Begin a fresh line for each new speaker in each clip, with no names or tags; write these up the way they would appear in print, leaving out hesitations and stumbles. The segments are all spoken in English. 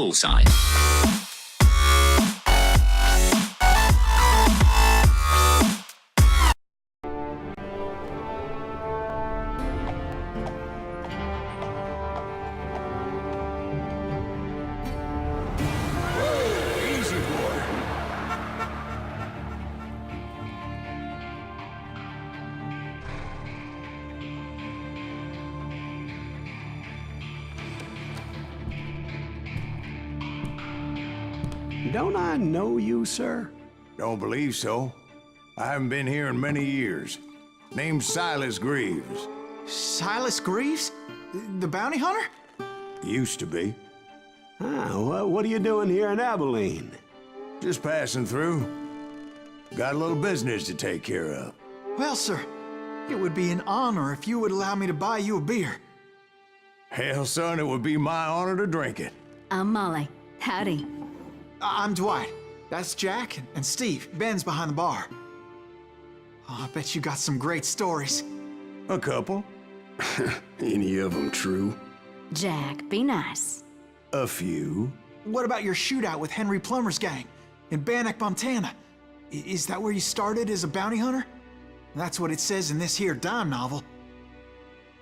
bullseye.
Easy, boy.
Don't I know you, sir?
Don't believe so. I haven't been here in many years. Name's Silas Greaves.
Silas Greaves? The bounty hunter?
Used to be.
Ah, well, what are you doing here in Abilene?
Just passing through. Got a little business to take care of.
Well, sir, it would be an honor if you would allow me to buy you a beer.
Hell, son, it would be my honor to drink it.
I'm Molly. Howdy.
I'm Dwight. That's Jack and Steve. Ben's behind the bar. Oh, I bet you got some great stories.
A couple.
Any of them true?
Jack, be nice.
A few.
What about your shootout with Henry Plummer's gang in Bannock, Montana? Is that where you started as a bounty hunter? That's what it says in this here dime novel.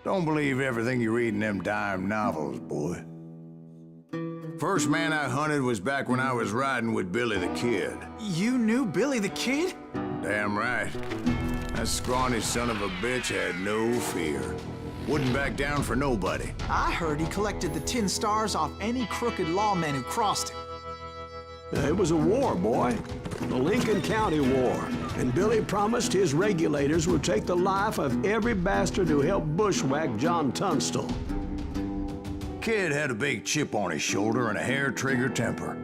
Don't believe everything you read in them dime novels, boy. First man I hunted was back when I was riding with Billy the Kid.
You knew Billy the Kid?
Damn right. That scrawny son of a bitch had no fear. Wouldn't back down for nobody.
I heard he collected the 10 stars off any crooked lawman who crossed him.
It was a war, boy. The Lincoln County War. And Billy promised his regulators would take the life of every bastard who helped bushwhack John Tunstall.
Kid had a big chip on his shoulder and a hair-trigger temper.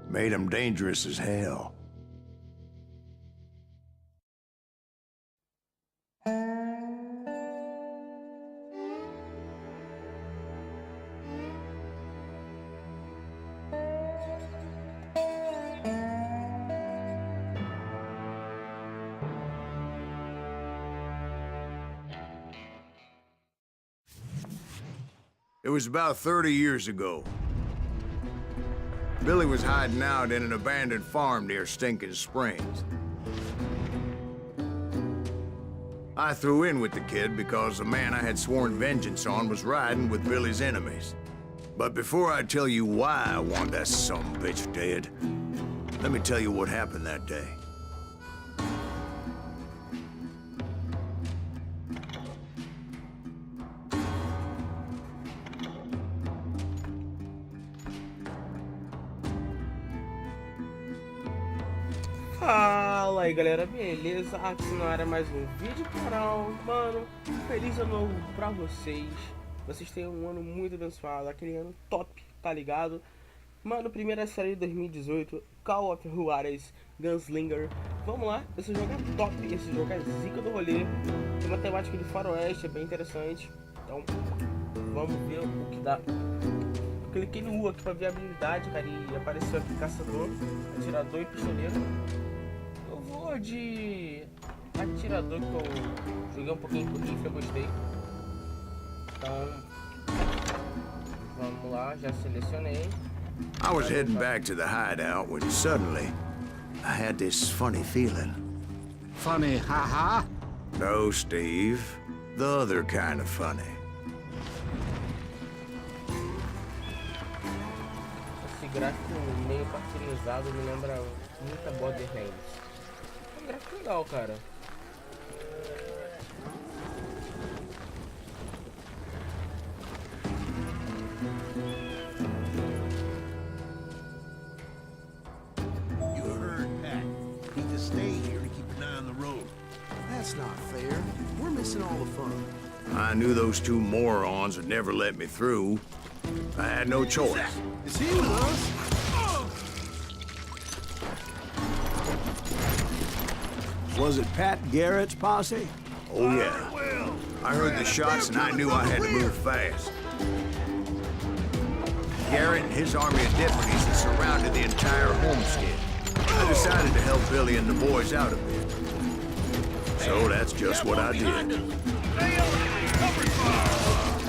Made him dangerous as hell. It was about 30 years ago. Billy was hiding out in an abandoned farm near Stinking Springs. I threw in with the kid because the man I had sworn vengeance on was riding with Billy's enemies. But before I tell you why I want that sumbitch dead, let me tell you what happened that day.
Fala aí galera, beleza? Aqui na área mais um vídeo do canal. Mano, feliz ano novo pra vocês. Vocês tenham um ano muito abençoado, aquele ano top, tá ligado? Mano, primeira série de 2018, Call of Juarez, Gunslinger. Vamos lá, esse jogo é top, esse jogo é zica do rolê. Tem uma temática de faroeste, é bem interessante. Então, vamos ver o que dá. Cliquei no U aqui pra ver a habilidade, cara, e apareceu aqui caçador, atirador e pistoleiro. Eu vou de atirador, que eu joguei um pouquinho com rifle, eu gostei. Então, vamos lá, já selecionei.
I was heading back to the hideout when suddenly I had this funny feeling.
Funny, haha?
No, Steve. The other kind of funny.
Esse gráfico meio cartoonizado me lembra muito Borderlands. É um gráfico legal, cara.
You heard Pat. Need to stay here to keep an eye on the road.
That's not fair. We're missing all the fun.
I knew those two morons would never let me through. I had no choice.
Is he with us?
Was it Pat Garrett's posse?
Oh, yeah. I heard the shots and I knew I had to move fast. Garrett and his army of deputies had surrounded the entire homestead. I decided to help Billy and the boys out a bit. So that's just what I did.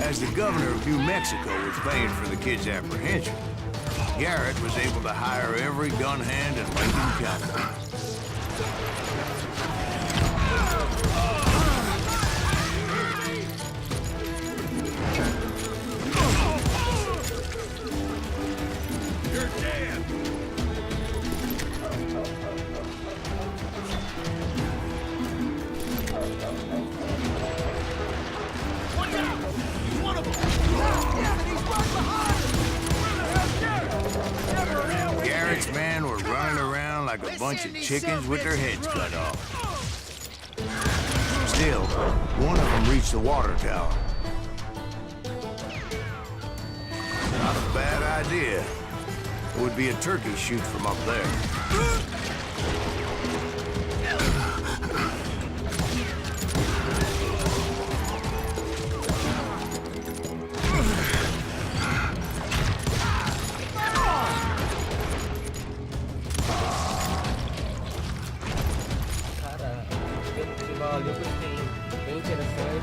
As the governor of New Mexico was paying for the kid's apprehension, Garrett was able to hire every gun hand in Lincoln County. Garrett's men were running around like a bunch of chickens with their heads cut off. Still, one of them reached the water tower. Not a bad idea. It would be a turkey shoot from up there.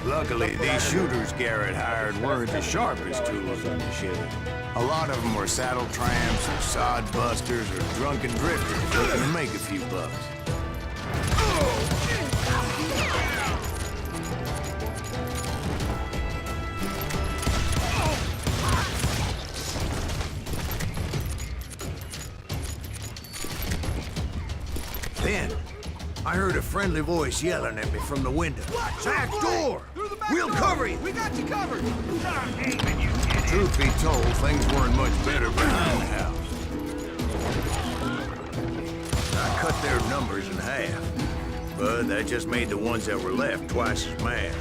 Luckily, these shooters Garrett hired weren't the sharpest tools in the shed. A lot of them were saddle tramps, or sod busters, or drunken drifters looking to make a few bucks. Then, I heard a friendly voice yelling at me from the window. Back door! We'll cover you!
We got you covered!
Truth be told, things weren't much better behind the house. I cut their numbers in half, but that just made the ones that were left twice as mad.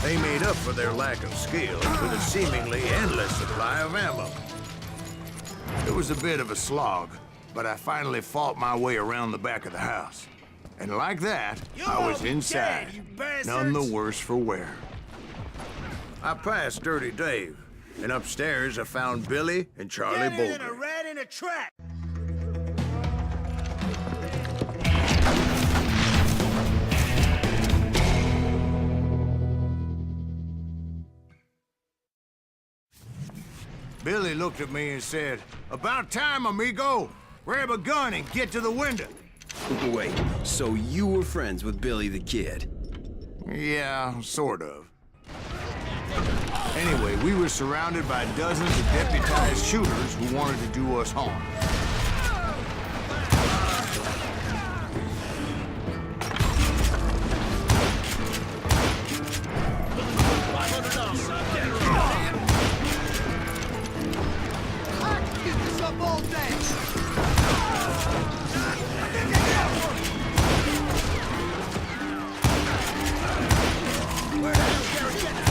They made up for their lack of skill with a seemingly endless supply of ammo. It was a bit of a slog, but I finally fought my way around the back of the house. And like that, I was inside, none the worse for wear. I passed Dirty Dave, and upstairs I found Billy and Charlie Bolger.
A rat in a trap!
Billy looked at me and said, "About time, amigo. Grab a gun and get to the window."
Wait, so you were friends with Billy the Kid?
Yeah, sort of. Anyway, we were surrounded by dozens of deputized shooters who wanted to do us harm.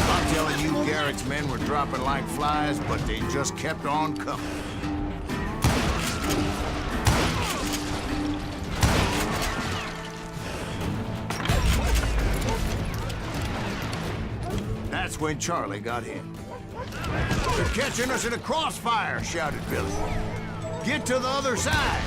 I'm telling you, Garrett's men were dropping like flies, but they just kept on coming. That's when Charlie got hit. "They're catching us in a crossfire," shouted Billy. "Get to the other side!"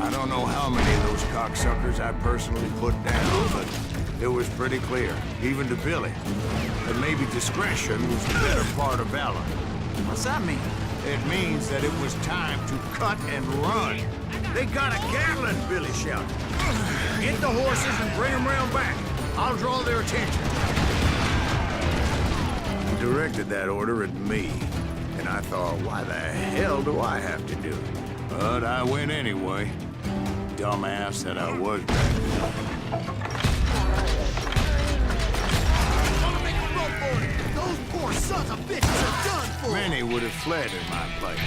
I don't know how many of those cocksuckers I personally put down, but it was pretty clear, even to Billy, that maybe discretion was the better part of valor.
What's that mean?
It means that it was time to cut and run. "They got a Gatling," Billy shouted. "Get the horses and bring them round back. I'll draw their attention." He directed that order at me, and I thought, why the hell do I have to do it? But I went anyway. Dumbass that I was back then.
Those poor sons of bitches are done for!
Many would have fled in my place.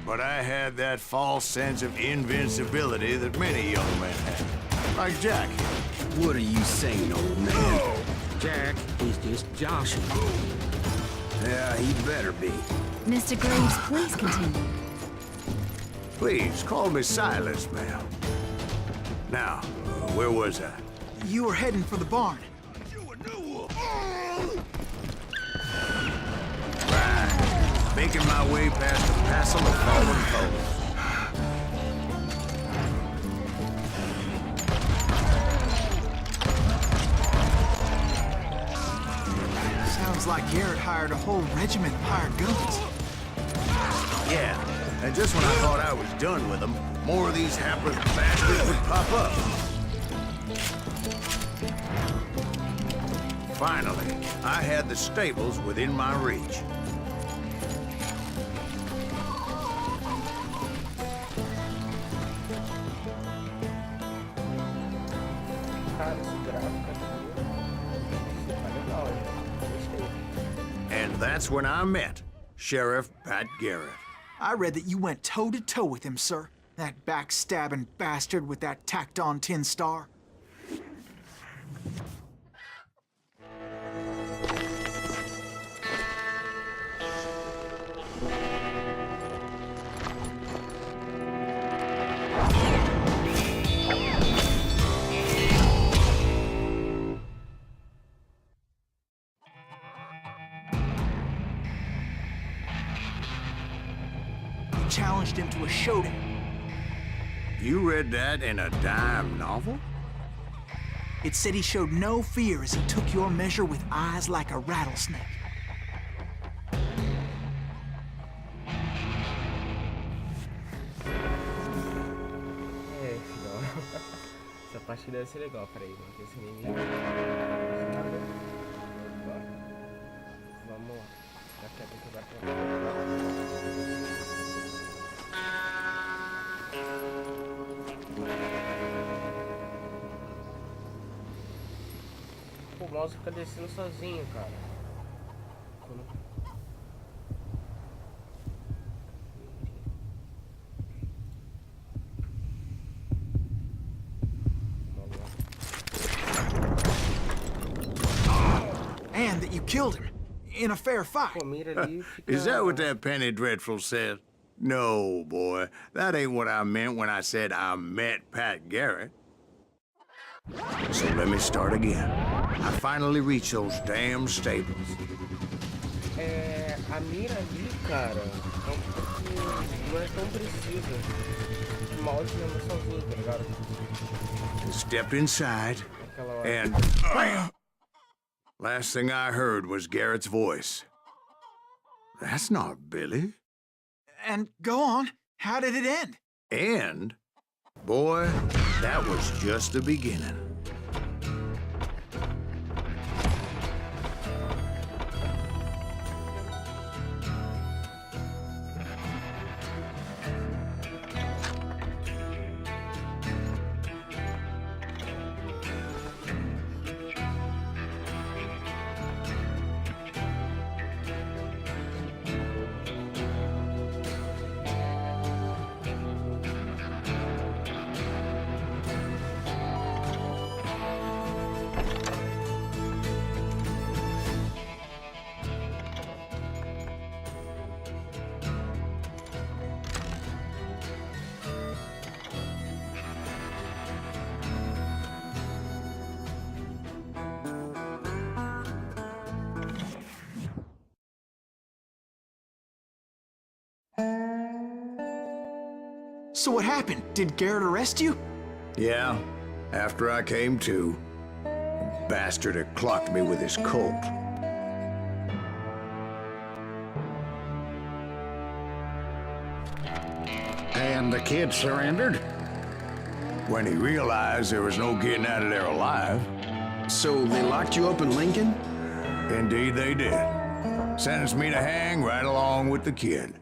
but I had that false sense of invincibility that many young men have. Like Jack.
What are you saying, old man?
Jack is just joshing.
Yeah, he better be.
Mr. Graves, please continue.
Please, call me Silas, ma'am. Now, where was I?
You were heading for the barn.
Right. Making my way past a passel of fallen poles.
Sounds like Garrett hired a whole regiment of hired guns.
Yeah, and just when I thought I was done with them, more of these hapless bastards would pop up. Finally, I had the stables within my reach. And that's when I met Sheriff Pat Garrett.
I read that you went toe-to-toe with him, sir. That backstabbing bastard with that tacked-on tin star. You challenged him to a showdown.
You read that in a dime novel?
It said he showed no fear as he took your measure with eyes like a rattlesnake.
Filho. Essa parte deve ser legal. Peraí, vamos ter esse inimigo. Opa. Vamos lá. Daqui a pouco vai pra... O mouse fica descendo sozinho, cara.
And that you killed him in a fair fight.
Pô, mira ali, fica...
Is that what that Penny Dreadful said? No, boy. That ain't what I meant when I said I met Pat Garrett. So let me start again. I finally reached those damn stables.
A mira ali, cara, é um pouco... não é tão precisa. O mouse anda sozinho, tá ligado?
Stepped inside,
Aquela hora.
and bam! Last thing I heard was Garrett's voice. That's not Billy.
And go on, how did it end?
And, boy, that was just the beginning.
So what happened? Did Garrett arrest you?
Yeah, after I came to, the bastard had clocked me with his Colt.
And the kid surrendered?
When he realized there was no getting out of there alive.
So they locked you up in Lincoln?
Indeed they did. Sentenced me to hang right along with the kid.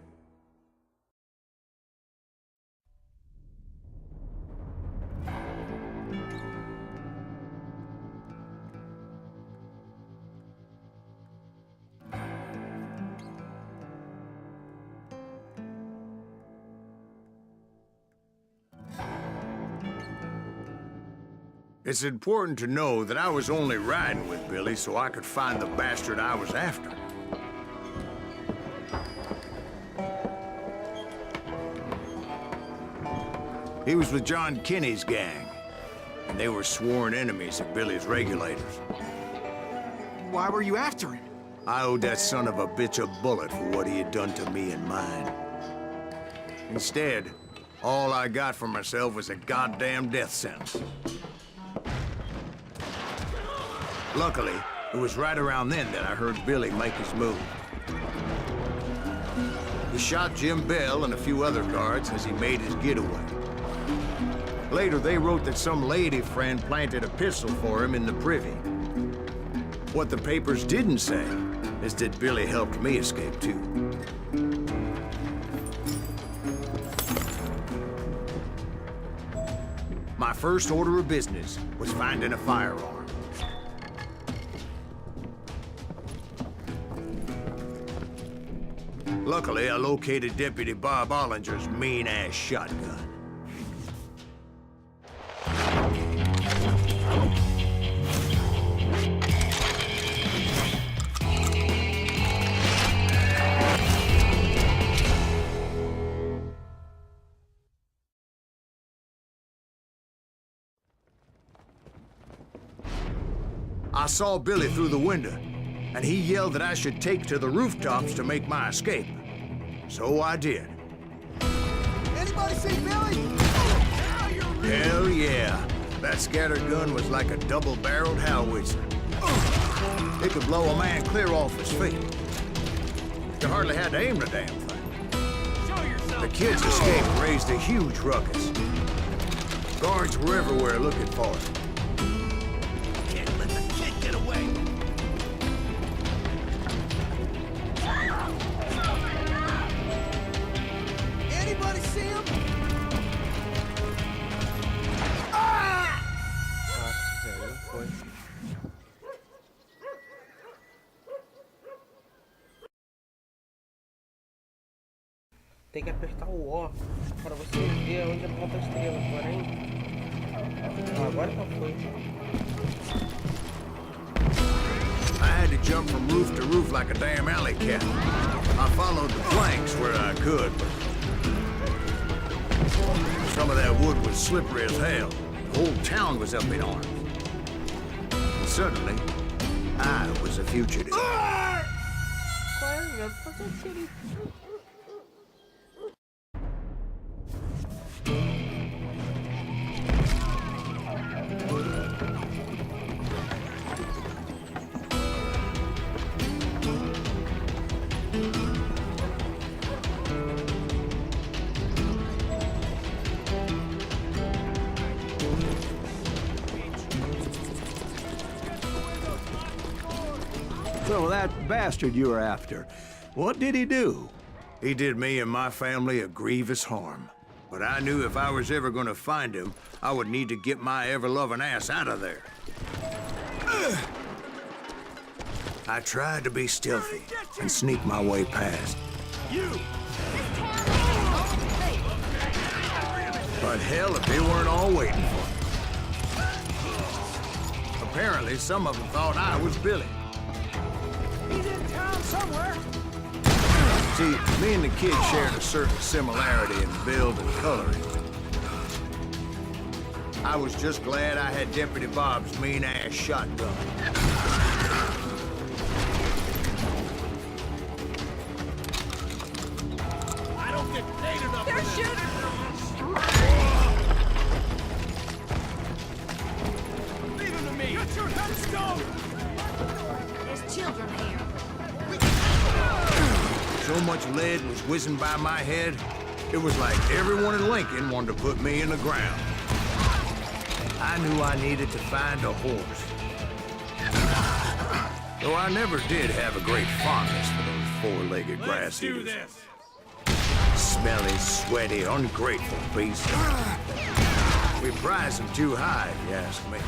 It's important to know that I was only riding with Billy so I could find the bastard I was after. He was with John Kinney's gang, and they were sworn enemies of Billy's regulators.
Why were you after him?
I owed that son of a bitch a bullet for what he had done to me and mine. Instead, all I got for myself was a goddamn death sentence. Luckily, it was right around then that I heard Billy make his move. He shot Jim Bell and a few other guards as he made his getaway. Later, they wrote that some lady friend planted a pistol for him in the privy. What the papers didn't say is that Billy helped me escape, too. My first order of business was finding a firearm. Luckily, I located Deputy Bob Ollinger's mean-ass shotgun. I saw Billy through the window, and he yelled that I should take to the rooftops to make my escape. So I did.
Anybody see Billy?
Hell yeah. That scatter gun was like a double-barreled howitzer. It could blow a man clear off his feet. You hardly had to aim the damn thing. The kid's escape raised a huge ruckus. Guards were everywhere looking for him.
Can't let the kid get away.
Anybody see him?
Nossa, velho, não foi. Tem que apertar o O para você ver onde aponta a estrela, porém... Agora não foi.
I had to jump from roof to roof like a damn alley cat. I followed the planks where I could, but some of that wood was slippery as hell. The whole town was up in arms. And suddenly, I was a fugitive.
Qual é, velho? Fazer o que ele...
So that bastard you were after, what did he do?
He did me and my family a grievous harm. But I knew if I was ever gonna find him, I would need to get my ever-loving ass out of there. I tried to be stealthy and sneak my way past. But hell, if they weren't all waiting for me. Apparently, some of them thought I was Billy.
He's in town somewhere.
See, me and the kid shared a certain similarity in build and coloring. I was just glad I had Deputy Bob's mean-ass shotgun.
I don't get paid enough for this.
shooting!
Leave him to me. Get your headstone.
There's children here.
So much lead was whizzing by my head, it was like everyone in Lincoln wanted to put me in the ground. I knew I needed to find a horse. Though I never did have a great fondness for those four-legged grass
Do
eaters.
this.
Smelly, sweaty, ungrateful beasts. We prize them too high, if you ask me.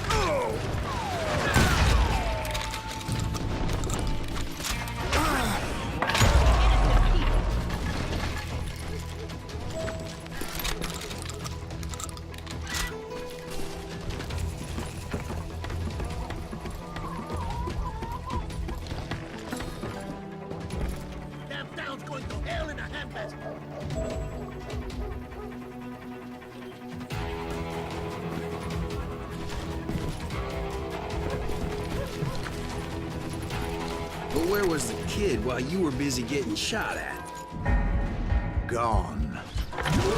But where was the kid while you were busy getting shot at?
Gone.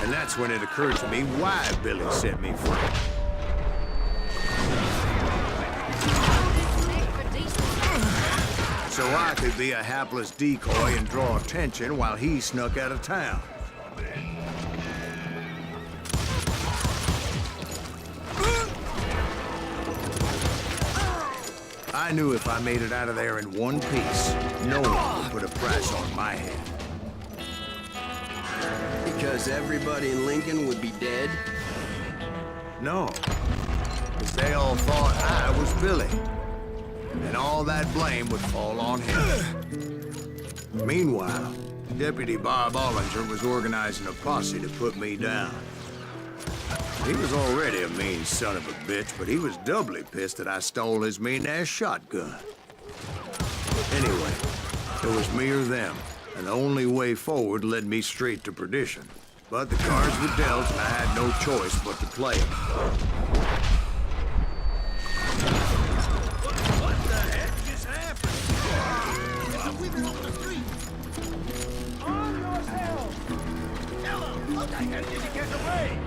And that's when it occurred to me why Billy set me free. So I could be a hapless decoy and draw attention while he snuck out of town. I knew if I made it out of there in one piece, no one would put a price on my head.
Because everybody in Lincoln would be dead?
No, because they all thought I was Billy. And all that blame would fall on him. Meanwhile, Deputy Bob Ollinger was organizing a posse to put me down. He was already a mean son of a bitch, but he was doubly pissed that I stole his mean-ass shotgun. Anyway, it was me or them, and the only way forward led me straight to perdition. But the cards were dealt, and I had no choice but to play them.
What the heck just happened? We've been on the street. On yourself. Tell him. What the hell did you get away?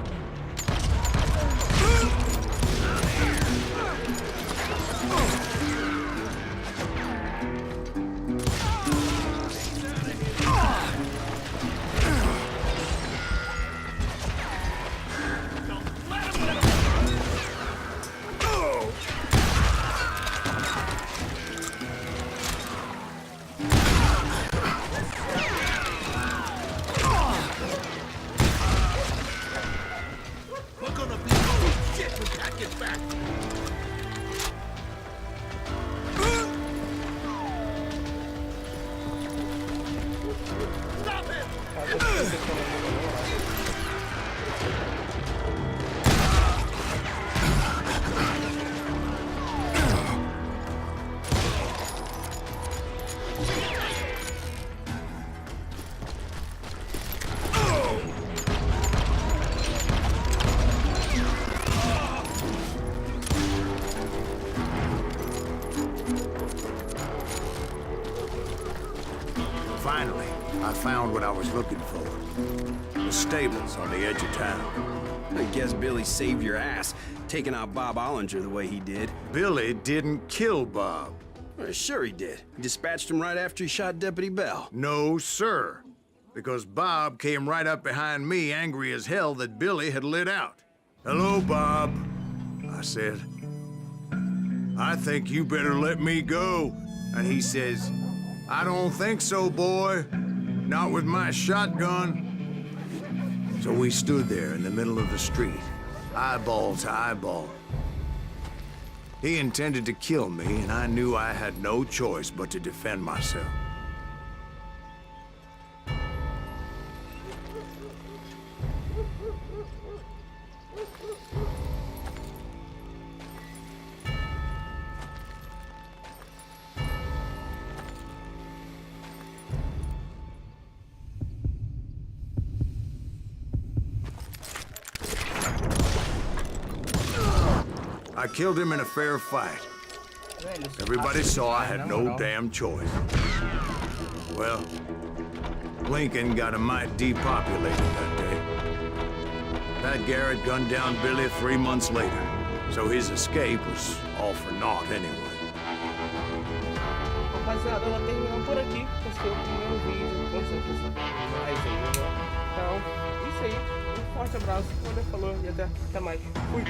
Finally, I found what I was looking for. The stables on the edge of town.
I guess Billy saved your ass, taking out Bob Ollinger the way he did.
Billy didn't kill Bob.
Well, sure he did. He dispatched him right after he shot Deputy Bell.
No, sir. Because Bob came right up behind me, angry as hell that Billy had lit out. "Hello, Bob," I said. "I think you better let me go." And he says, "I don't think so, boy. Not with my shotgun." So we stood there in the middle of the street, eyeball to eyeball. He intended to kill me, and I knew I had no choice but to defend myself. I killed him in a fair fight. Everybody saw I had no damn choice. Well, Lincoln got a mite depopulated that day. Pat Garrett gunned down Billy 3 months later, so his escape was all for naught anyway.
Rapaziada, ela terminou por aqui. Esse foi o primeiro vídeo, com certeza mais aí, né? Então, isso aí. Um forte abraço, como ele falou, e até mais. Fui!